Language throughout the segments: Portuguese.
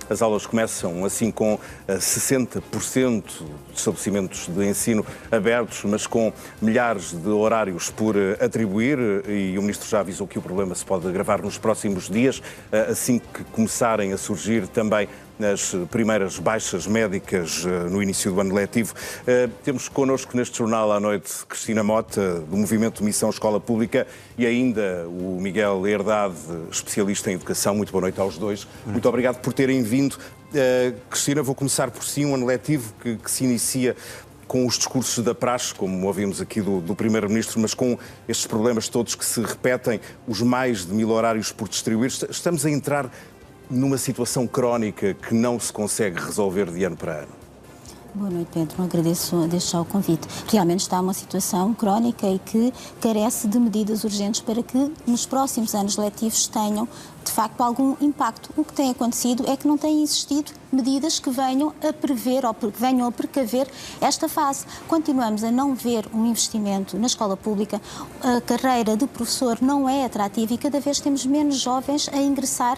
as aulas começam assim com 60% de estabelecimentos de ensino abertos, mas com milhares de horários por atribuir, e o Ministro já avisou que o problema se pode agravar nos próximos dias, assim que começarem a surgir também nas primeiras baixas médicas no início do ano letivo. Temos connosco neste Jornal à Noite Cristina Mota, do Movimento Missão Escola Pública, e ainda o Miguel Herdade, especialista em educação. Muito boa noite aos dois. Muito obrigado por terem vindo. Cristina, vou começar por si, um ano letivo que se inicia com os discursos da praxe, como ouvimos aqui do Primeiro-Ministro, mas com estes problemas todos que se repetem, os mais de 1000 horários por distribuir. Estamos a entrar numa situação crónica que não se consegue resolver de ano para ano. Boa noite, Pedro. Agradeço desde já o convite. Realmente está uma situação crónica e que carece de medidas urgentes para que nos próximos anos letivos tenham, de facto, algum impacto. O que tem acontecido é que não têm existido medidas que venham a prever ou que venham a precaver esta fase. Continuamos a não ver um investimento na escola pública, a carreira de professor não é atrativa e cada vez temos menos jovens a ingressar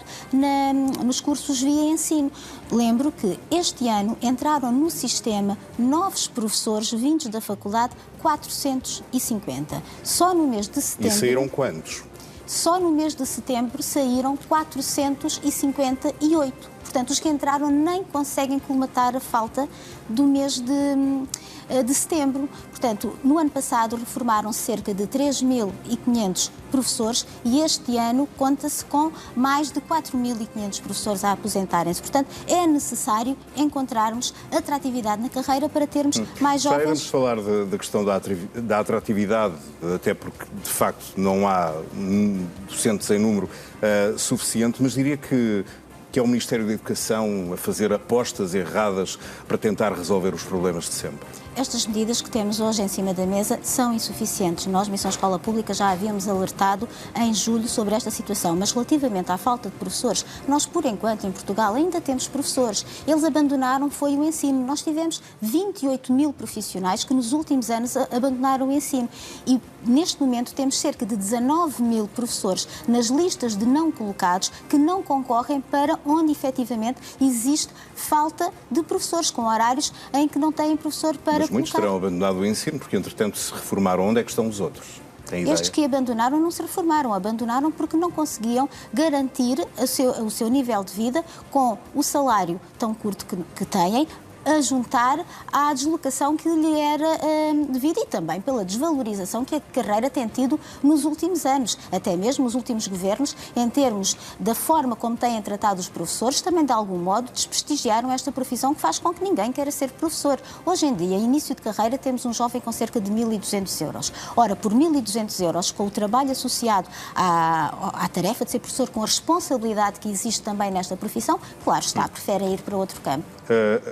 nos cursos via ensino. Lembro que este ano entraram no sistema novos professores vindos da faculdade, 450. Só no mês de setembro... E saíram quantos? Só no mês de setembro saíram 458. Portanto, os que entraram nem conseguem colmatar a falta do mês de setembro. Portanto, no ano passado reformaram cerca de 3.500 professores e este ano conta-se com mais de 4.500 professores a aposentarem-se. Portanto, é necessário encontrarmos atratividade na carreira para termos mais jovens. Já iremos falar da questão da atratividade, até porque, de facto, não há docentes em número suficiente, mas diria que é o Ministério da Educação a fazer apostas erradas para tentar resolver os problemas de sempre. Estas medidas que temos hoje em cima da mesa são insuficientes. Nós, Missão Escola Pública, já havíamos alertado em julho sobre esta situação, mas relativamente à falta de professores, nós, por enquanto, em Portugal, ainda temos professores. Eles abandonaram, foi o ensino. Nós tivemos 28.000 profissionais que nos últimos anos abandonaram o ensino e, neste momento, temos cerca de 19.000 professores nas listas de não colocados que não concorrem para onde, efetivamente, existe falta de professores com horários em que não têm professor para Mas muitos terão abandonado o ensino, porque entretanto se reformaram. Onde é que estão os outros? Estes que abandonaram não se reformaram, abandonaram porque não conseguiam garantir o seu nível de vida com o salário tão curto que têm, a juntar à deslocação que lhe era devida e também pela desvalorização que a carreira tem tido nos últimos anos. Até mesmo os últimos governos, em termos da forma como têm tratado os professores, também de algum modo desprestigiaram esta profissão que faz com que ninguém queira ser professor. Hoje em dia, início de carreira, temos um jovem com cerca de 1.200 euros. Ora, por 1.200 euros, com o trabalho associado à tarefa de ser professor, com a responsabilidade que existe também nesta profissão, claro está, prefere ir para outro campo.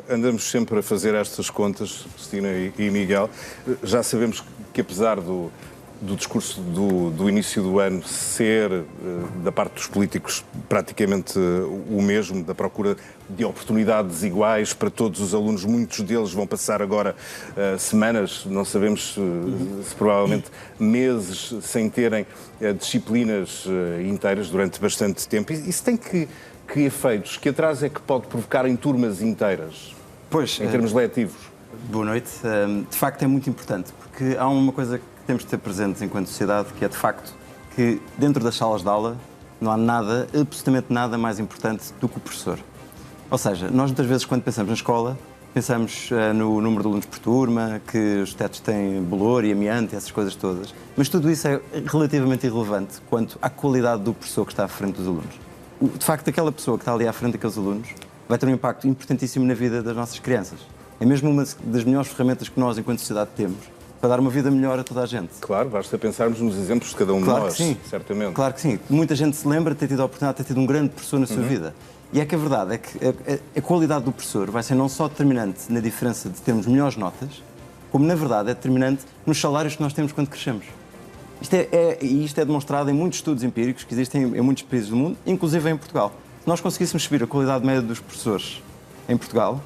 Andamos sempre a fazer estas contas, Cristina e Miguel. Já sabemos que, apesar do discurso do início do ano ser, da parte dos políticos, praticamente o mesmo, da procura de oportunidades iguais para todos os alunos, muitos deles vão passar agora semanas, não sabemos se provavelmente meses, sem terem disciplinas inteiras durante bastante tempo. Isso tem que efeitos, que atraso é que pode provocar em turmas inteiras, em termos letivos? Boa noite. De facto é muito importante, porque há uma coisa que temos de ter presentes enquanto sociedade, que é de facto que dentro das salas de aula não há nada, absolutamente nada mais importante do que o professor. Ou seja, nós muitas vezes quando pensamos na escola, pensamos no número de alunos por turma, que os tetos têm bolor e amianto, essas coisas todas, mas tudo isso é relativamente irrelevante quanto à qualidade do professor que está à frente dos alunos. De facto, aquela pessoa que está ali à frente daqueles alunos vai ter um impacto importantíssimo na vida das nossas crianças. É mesmo uma das melhores ferramentas que nós, enquanto sociedade, temos para dar uma vida melhor a toda a gente. Claro, basta pensarmos nos exemplos de cada um de nós, sim, certamente. Claro que sim. Muita gente se lembra de ter tido a oportunidade de ter tido um grande professor na sua vida. E é que a verdade é que a qualidade do professor vai ser não só determinante na diferença de termos melhores notas, como, na verdade, é determinante nos salários que nós temos quando crescemos. Isto é demonstrado em muitos estudos empíricos que existem em muitos países do mundo, inclusive em Portugal. Se nós conseguíssemos subir a qualidade média dos professores em Portugal,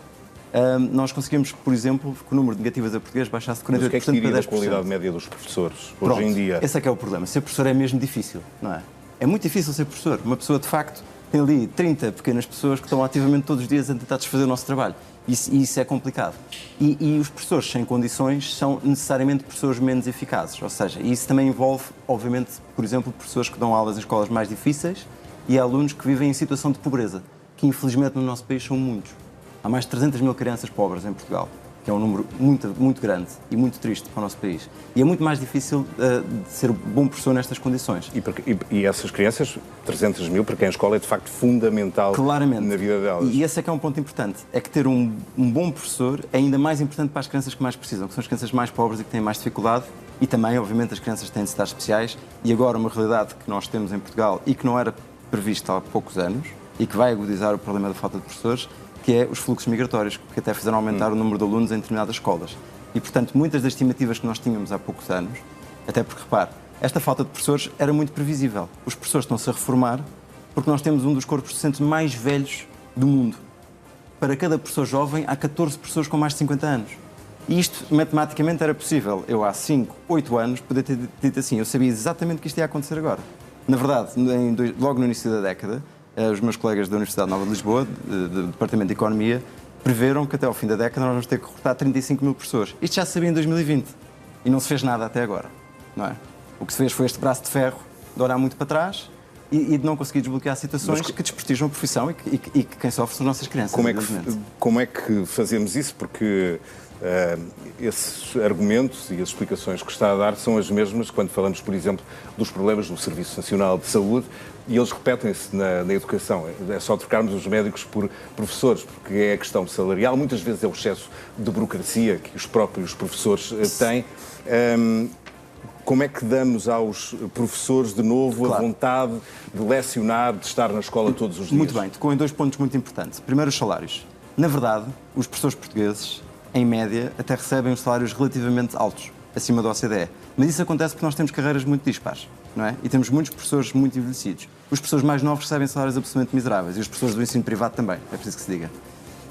nós conseguimos, por exemplo, que o número de negativas a português baixasse de 48% para 10%. Mas o que é que diria da qualidade média dos professores hoje em dia? Esse é que é o problema. Ser professor é mesmo difícil, não é? É muito difícil ser professor. Uma pessoa, de facto, tem ali 30 pequenas pessoas que estão ativamente todos os dias a tentar desfazer o nosso trabalho. E isso é complicado. E os professores sem condições são necessariamente professores menos eficazes. Ou seja, isso também envolve, obviamente, por exemplo, professores que dão aulas em escolas mais difíceis e alunos que vivem em situação de pobreza, que infelizmente no nosso país são muitos. Há mais de 300 mil crianças pobres em Portugal, que é um número muito grande e muito triste para o nosso país. E é muito mais difícil de ser bom professor nestas condições. E essas crianças, 300 mil, para quem a escola é de facto fundamental claramente na vida delas. E esse é que é um ponto importante, é que ter um bom professor é ainda mais importante para as crianças que mais precisam, que são as crianças mais pobres e que têm mais dificuldade, e também, obviamente, as crianças que têm necessidades especiais, e agora uma realidade que nós temos em Portugal e que não era prevista há poucos anos, e que vai agudizar o problema da falta de professores, que é os fluxos migratórios, que até fizeram aumentar o número de alunos em determinadas escolas. E, portanto, muitas das estimativas que nós tínhamos há poucos anos, até porque, repare, esta falta de professores era muito previsível. Os professores estão-se a reformar porque nós temos um dos corpos docentes mais velhos do mundo. Para cada professor jovem, há 14 professores com mais de 50 anos. E isto, matematicamente, era possível. Eu, há 5, 8 anos, poder ter dito assim, eu sabia exatamente que isto ia acontecer agora. Na verdade, logo no início da década, os meus colegas da Universidade Nova de Lisboa, do Departamento de Economia, preveram que até ao fim da década nós vamos ter que recrutar 35 mil professores. Isto já se sabia em 2020 e não se fez nada até agora, não é? O que se fez foi este braço de ferro de olhar muito para trás e de não conseguir desbloquear situações que desprestigiam a profissão e que quem sofre são as nossas crianças. Como é que fazemos isso? Porque esses argumentos e as explicações que está a dar são as mesmas quando falamos, por exemplo, dos problemas no Serviço Nacional de Saúde, e eles repetem-se na educação. É só trocarmos os médicos por professores, porque é a questão salarial, muitas vezes é o excesso de burocracia que os próprios professores têm. Como é que damos aos professores, de novo, a vontade de lecionar, de estar na escola todos os dias? Muito bem, tocou em 2 pontos muito importantes. Primeiro, os salários. Na verdade, os professores portugueses, em média, até recebem os salários relativamente altos, acima da OCDE. Mas isso acontece porque nós temos carreiras muito dispares, não é? E temos muitos professores muito envelhecidos. Os professores mais novos recebem salários absolutamente miseráveis e os professores do ensino privado também, é preciso que se diga.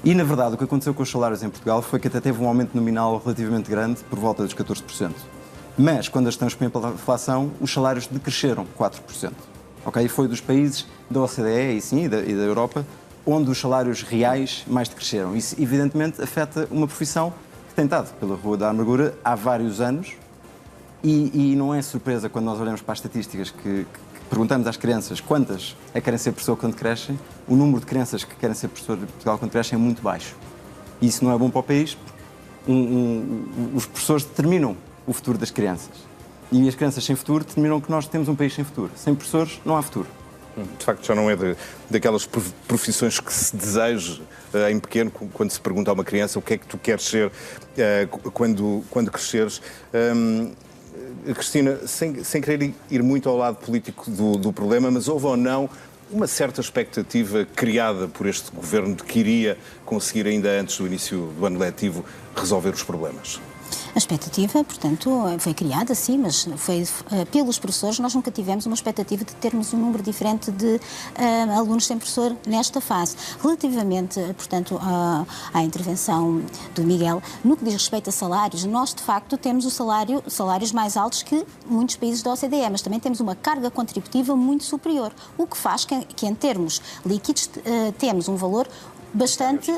E, na verdade, o que aconteceu com os salários em Portugal foi que até teve um aumento nominal relativamente grande, por volta dos 14%. Mas, quando estamos com a inflação, os salários decresceram 4%. Okay? E foi dos países da OCDE e, sim, e da Europa, onde os salários reais mais decresceram. Isso, evidentemente, afeta uma profissão que tem estado pela Rua da Amargura há vários anos e não é surpresa quando nós olhamos para as estatísticas que perguntamos às crianças quantas é que querem ser professor quando crescem, o número de crianças que querem ser professor de Portugal quando crescem é muito baixo. E isso não é bom para o país. Os professores determinam o futuro das crianças. E as crianças sem futuro determinam que nós temos um país sem futuro. Sem professores, não há futuro. De facto, já não é daquelas profissões que se deseja em pequeno, quando se pergunta a uma criança o que é que tu queres ser quando cresceres. Cristina, sem querer ir muito ao lado político do problema, mas houve ou não uma certa expectativa criada por este governo de que iria conseguir, ainda antes do início do ano letivo, resolver os problemas? A expectativa, portanto, foi criada, sim, mas foi pelos professores. Nós nunca tivemos uma expectativa de termos um número diferente de alunos sem professor nesta fase. Relativamente, portanto, à intervenção do Miguel, no que diz respeito a salários, nós, de facto, temos salários mais altos que muitos países da OCDE, mas também temos uma carga contributiva muito superior, o que faz que em termos líquidos, temos um valor bastante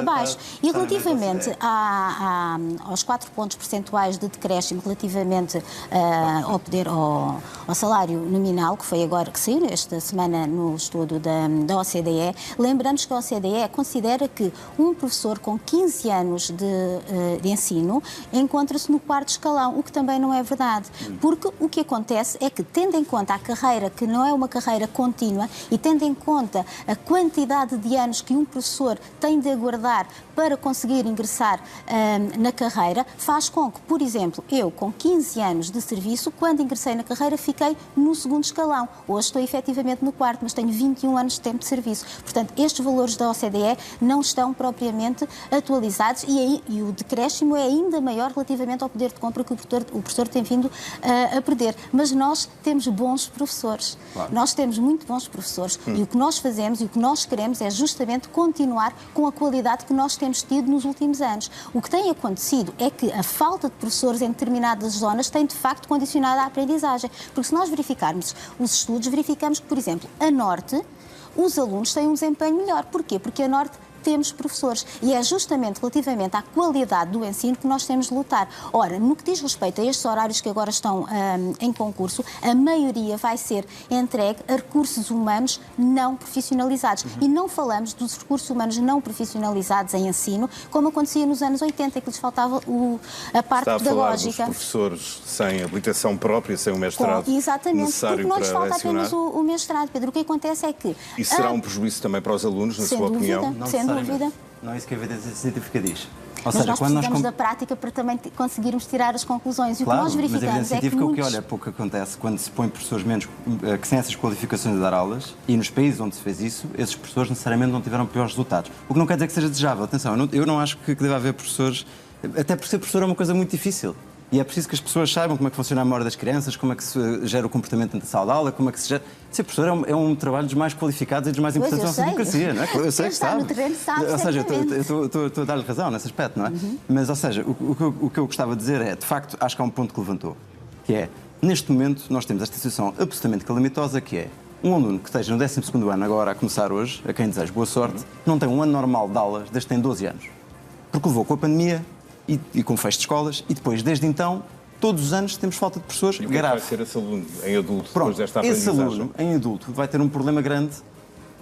baixo. E relativamente aos 4 pontos percentuais de decréscimo relativamente ao salário nominal, que foi agora que saiu esta semana no estudo da OCDE, lembramos que a OCDE considera que um professor com 15 anos de ensino encontra-se no 4º escalão, o que também não é verdade. Porque o que acontece é que, tendo em conta a carreira, que não é uma carreira contínua, e tendo em conta a quantidade de anos que um professor tem de aguardar para conseguir ingressar na carreira, faz com que, por exemplo, eu com 15 anos de serviço, quando ingressei na carreira, fiquei no 2º escalão. Hoje estou efetivamente no 4º, mas tenho 21 anos de tempo de serviço. Portanto, estes valores da OCDE não estão propriamente atualizados e o decréscimo é ainda maior relativamente ao poder de compra que o professor tem vindo a perder. Mas nós temos bons professores. Claro. Nós temos muito bons professores e o que nós fazemos e o que nós queremos é justamente continuar com a qualidade que nós temos tido nos últimos anos. O que tem acontecido é que a falta de professores em determinadas zonas tem, de facto, condicionado a aprendizagem. Porque se nós verificarmos os estudos, verificamos que, por exemplo, a Norte, os alunos têm um desempenho melhor. Porquê? Porque a Norte temos professores e é justamente relativamente à qualidade do ensino que nós temos de lutar. Ora, no que diz respeito a estes horários que agora estão em concurso, a maioria vai ser entregue a recursos humanos não profissionalizados. E não falamos dos recursos humanos não profissionalizados em ensino, como acontecia nos anos 80, que lhes faltava a parte pedagógica. Está a falar dos professores sem habilitação própria, sem o mestrado necessário para lecionar. Exatamente, porque não lhes falta apenas o mestrado, Pedro. O que acontece é que... E será um prejuízo também para os alunos, na sua opinião? Sem dúvida. Não é isso que a evidência científica diz. Ou seja, nós precisamos da prática para também conseguirmos tirar as conclusões. E claro, o que nós verificamos mas a evidência científica, é que o que olha, pouco acontece quando se põe professores menos que têm essas qualificações a dar aulas, e nos países onde se fez isso, esses professores necessariamente não tiveram piores resultados. O que não quer dizer que seja desejável. Atenção, eu não acho que deve haver professores, até porque ser professor é uma coisa muito difícil. E é preciso que as pessoas saibam como é que funciona a memória das crianças, como é que se gera o comportamento dentro da sala de aula, como é que se gera... Ser professor é um trabalho dos mais qualificados e dos mais importantes da nossa democracia, não é? Eu sei que sabe. Ou seja, estou a dar-lhe razão nesse aspecto, não é? Mas, ou seja, o que eu gostava de dizer é, de facto, acho que há um ponto que levantou, que é, neste momento, nós temos esta situação absolutamente calamitosa, que é um aluno que esteja no 12º ano, agora a começar hoje, a quem desejo boa sorte, não tem um ano normal de aulas desde que tem 12 anos. Porque levou com a pandemia e com o fecho de escolas, e depois, desde então, todos os anos temos falta de professores graves. E o que vai ser esse aluno em adulto, depois desta aprendizagem? Esse aluno em adulto vai ter um problema grande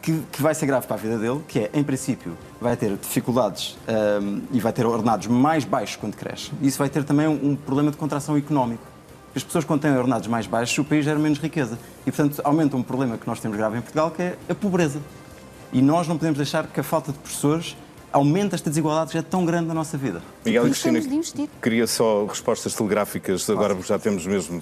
que vai ser grave para a vida dele, que é, em princípio, vai ter dificuldades e vai ter ordenados mais baixos quando cresce. E isso vai ter também um problema de contração económico. As pessoas, quando têm ordenados mais baixos, o país gera menos riqueza. E, portanto, aumenta um problema que nós temos grave em Portugal, que é a pobreza. E nós não podemos deixar que a falta de professores aumenta esta desigualdade que já é tão grande na nossa vida. Miguel e Cristina, queria só respostas telegráficas, agora já temos mesmo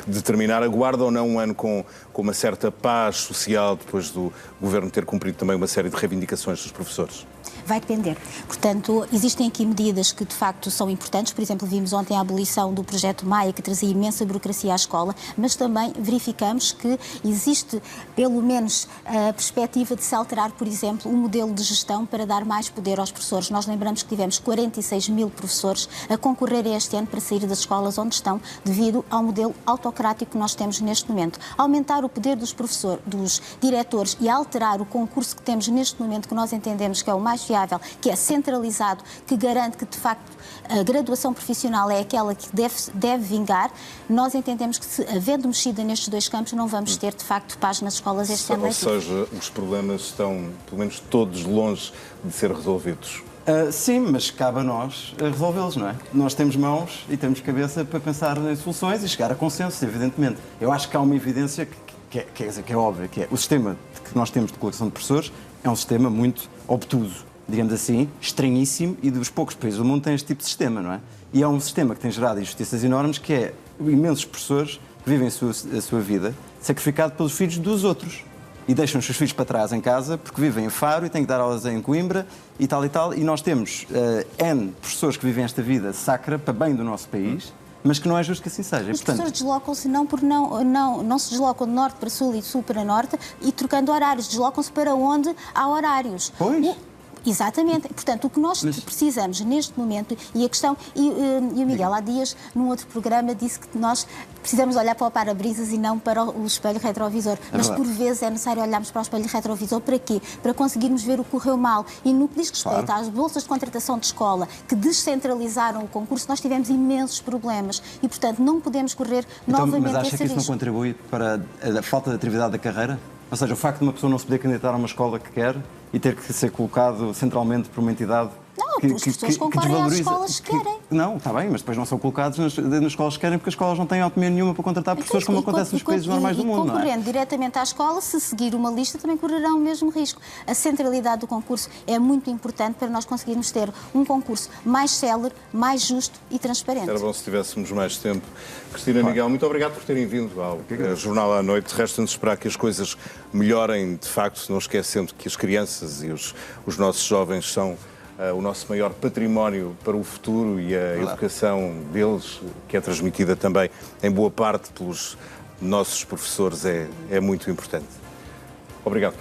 de terminar. Aguarda ou não um ano com uma certa paz social, depois do Governo ter cumprido também uma série de reivindicações dos professores? Vai depender. Portanto, existem aqui medidas que de facto são importantes. Por exemplo, vimos ontem a abolição do projeto Maia, que trazia imensa burocracia à escola, mas também verificamos que existe pelo menos a perspectiva de se alterar, por exemplo, o modelo de gestão para dar mais poder aos professores. Nós lembramos que tivemos 46 mil professores a concorrer este ano para sair das escolas onde estão, devido ao modelo autocrático que nós temos neste momento. Aumentar o poder dos professores, dos diretores, e alterar o concurso que temos neste momento, que nós entendemos que é o mais fiável, que é centralizado, que garante que, de facto, a graduação profissional é aquela que deve vingar. Nós entendemos que, havendo mexida nestes dois campos, não vamos ter, de facto, paz nas escolas este ano. Ou seja, os problemas estão, pelo menos todos, longe de ser resolvidos. Sim, mas cabe a nós resolvê-los, não é? Nós temos mãos e temos cabeça para pensar em soluções e chegar a consenso, evidentemente. Eu acho que há uma evidência que é óbvia, que é o sistema que nós temos de colocação de professores é um sistema muito obtuso, digamos assim, estranhíssimo, e dos poucos países do mundo tem este tipo de sistema, não é? E é um sistema que tem gerado injustiças enormes, que é imensos professores que vivem a sua vida sacrificado pelos filhos dos outros. E deixam os seus filhos para trás em casa porque vivem em Faro e têm que dar aulas em Coimbra e tal e tal. E nós temos N professores que vivem esta vida sacra para bem do nosso país, mas que não é justo que assim seja. Os professores deslocam-se não se deslocam de norte para sul e de sul para norte e trocando horários, deslocam-se para onde há horários. Pois. Exatamente. Portanto, o que nós precisamos neste momento, e a questão, e o Miguel há dias, num outro programa, disse que nós precisamos olhar para o para-brisas e não para o espelho retrovisor. Mas por vezes é necessário olharmos para o espelho retrovisor para quê? Para conseguirmos ver o que correu mal. E no que diz respeito às bolsas de contratação de escola que descentralizaram o concurso, nós tivemos imensos problemas e, portanto, não podemos correr novamente esse risco. Mas acha que isso não contribui para a falta de atividade da carreira? Ou seja, o facto de uma pessoa não se poder candidatar a uma escola que quer e ter que ser colocado centralmente por uma entidade que as pessoas concorrem às escolas que querem. Não, está bem, mas depois não são colocados nas escolas que querem porque as escolas não têm autonomia nenhuma para contratar professores, como acontece nos países normais do mundo. Concorrendo diretamente à escola, se seguir uma lista, também correrão o mesmo risco. A centralidade do concurso é muito importante para nós conseguirmos ter um concurso mais célere, mais justo e transparente. Era bom se tivéssemos mais tempo. Cristina, Miguel, muito obrigado por terem vindo ao Jornal à Noite. Resta-nos esperar que as coisas melhorem, de facto, não esquecendo que as crianças e os nossos jovens são o nosso maior património para o futuro, e a educação deles, que é transmitida também em boa parte pelos nossos professores, é muito importante. Obrigado.